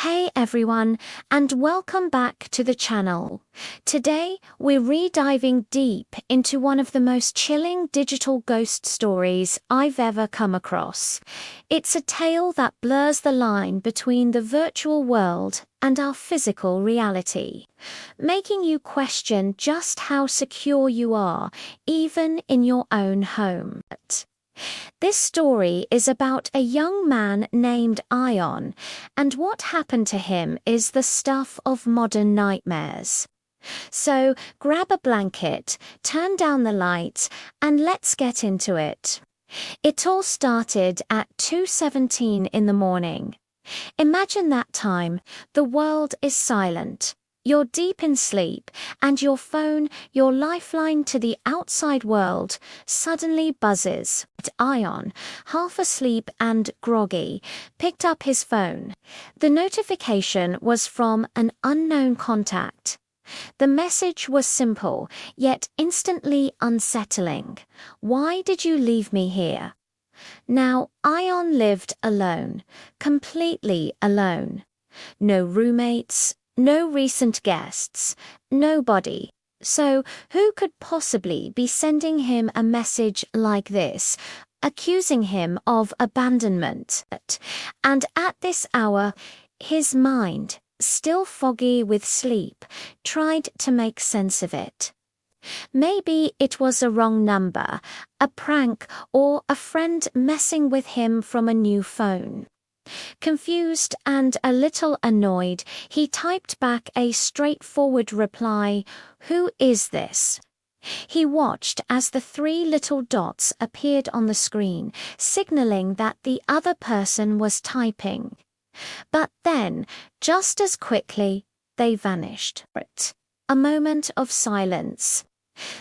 Hey everyone, and welcome back to the channel. Today, we're re-diving deep into one of the most chilling digital ghost stories I've ever come across. It's a tale that blurs the line between the virtual world and our physical reality, making you question just how secure you are, even in your own home. This story is about a young man named Ayaan, and what happened to him is the stuff of modern nightmares. So grab a blanket, turn down the lights, and let's get into it. It all started at 2:17 in the morning. Imagine that time, the world is silent. You're deep in sleep, and your phone, your lifeline to the outside world, suddenly buzzes. Ayaan, half asleep and groggy, picked up his phone. The notification was from an unknown contact. The message was simple, yet instantly unsettling. "Why did you leave me here?" Now, Ayaan lived alone, completely alone. No roommates, no recent guests, nobody. So, who could possibly be sending him a message like this, accusing him of abandonment? And at this hour, his mind, still foggy with sleep, tried to make sense of it. Maybe it was a wrong number, a prank, or a friend messing with him from a new phone. Confused and a little annoyed, he typed back a straightforward reply, "Who is this?" He watched as the three little dots appeared on the screen, signaling that the other person was typing. But then, just as quickly, they vanished. A moment of silence.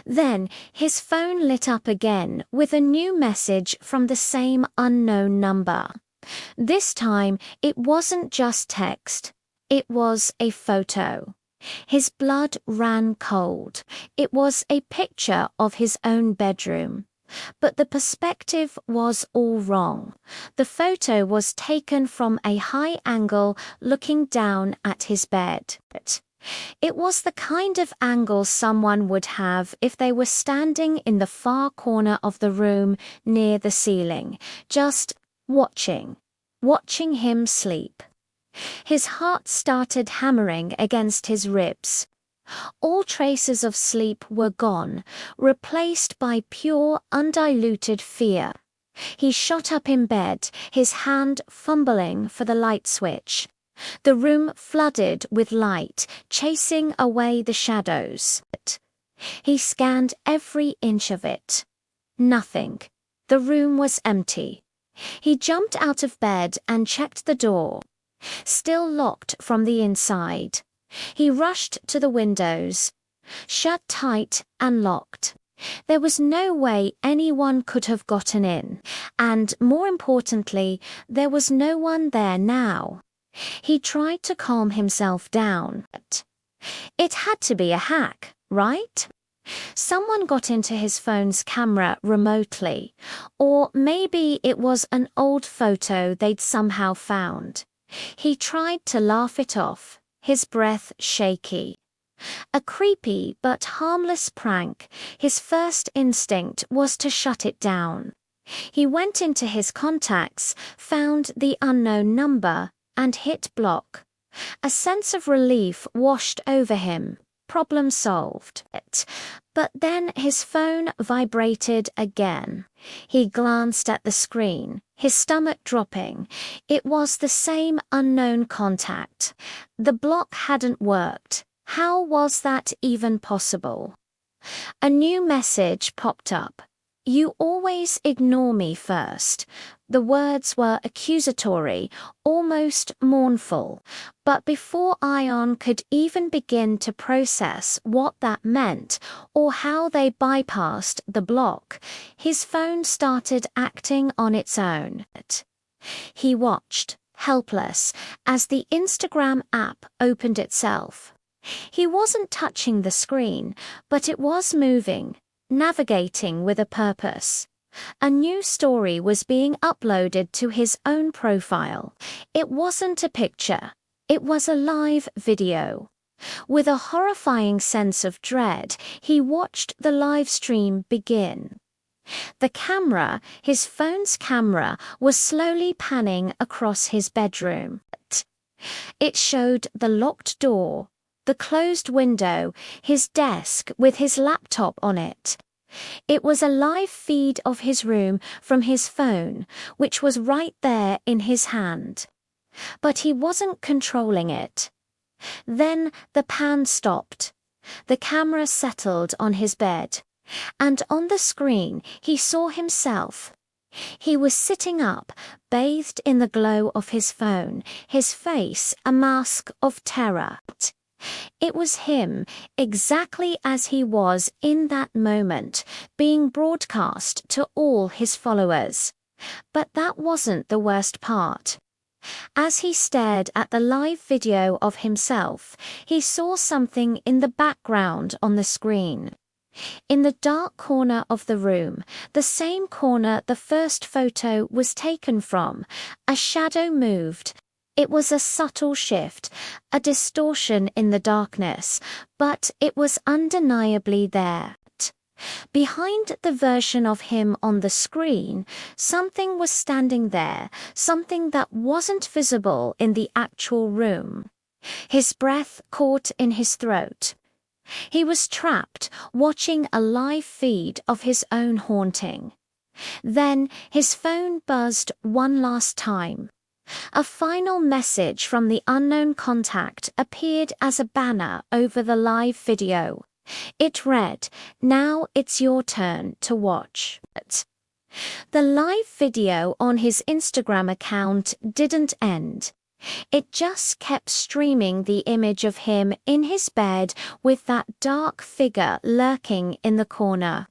Then his phone lit up again with a new message from the same unknown number. This time, it wasn't just text. It was a photo. His blood ran cold. It was a picture of his own bedroom. But the perspective was all wrong. The photo was taken from a high angle looking down at his bed. It was the kind of angle someone would have if they were standing in the far corner of the room near the ceiling, just watching him sleep. His heart started hammering against his ribs. All traces of sleep were gone, replaced by pure, undiluted fear. He shot up in bed, his hand fumbling for the light switch. The room flooded with light, chasing away the shadows. He scanned every inch of it. Nothing. The room was empty. He jumped out of bed and checked the door. Still locked from the inside. He rushed to the windows. Shut tight and locked. There was no way anyone could have gotten in, and more importantly, there was no one there now. He tried to calm himself down. It had to be a hack, right? Someone got into his phone's camera remotely, or maybe it was an old photo they'd somehow found. He tried to laugh it off, his breath shaky. A creepy but harmless prank, his first instinct was to shut it down. He went into his contacts, found the unknown number, and hit block. A sense of relief washed over him. Problem solved. But then his phone vibrated again. He glanced at the screen, his stomach dropping. It was the same unknown contact. The block hadn't worked. How was that even possible? A new message popped up. "You always ignore me first." The words were accusatory, almost mournful. But before Ayaan could even begin to process what that meant or how they bypassed the block, his phone started acting on its own. He watched, helpless, as the Instagram app opened itself. He wasn't touching the screen, but it was moving, navigating with a purpose. A new story was being uploaded to his own profile. It wasn't a picture. It was a live video. With a horrifying sense of dread, he watched the live stream begin. The camera, his phone's camera, was slowly panning across his bedroom. It showed the locked door, the closed window, his desk with his laptop on it. It was a live feed of his room from his phone, which was right there in his hand. But he wasn't controlling it. Then the pan stopped. The camera settled on his bed, and on the screen he saw himself. He was sitting up, bathed in the glow of his phone, his face a mask of terror. It was him, exactly as he was in that moment, being broadcast to all his followers. But that wasn't the worst part. As he stared at the live video of himself, he saw something in the background on the screen. In the dark corner of the room, the same corner the first photo was taken from, a shadow moved. It was a subtle shift, a distortion in the darkness, but it was undeniably there. Behind the version of him on the screen, something was standing there, something that wasn't visible in the actual room. His breath caught in his throat. He was trapped, watching a live feed of his own haunting. Then his phone buzzed one last time. A final message from the unknown contact appeared as a banner over the live video. It read, "Now it's your turn to watch." The live video on his Instagram account didn't end. It just kept streaming the image of him in his bed with that dark figure lurking in the corner.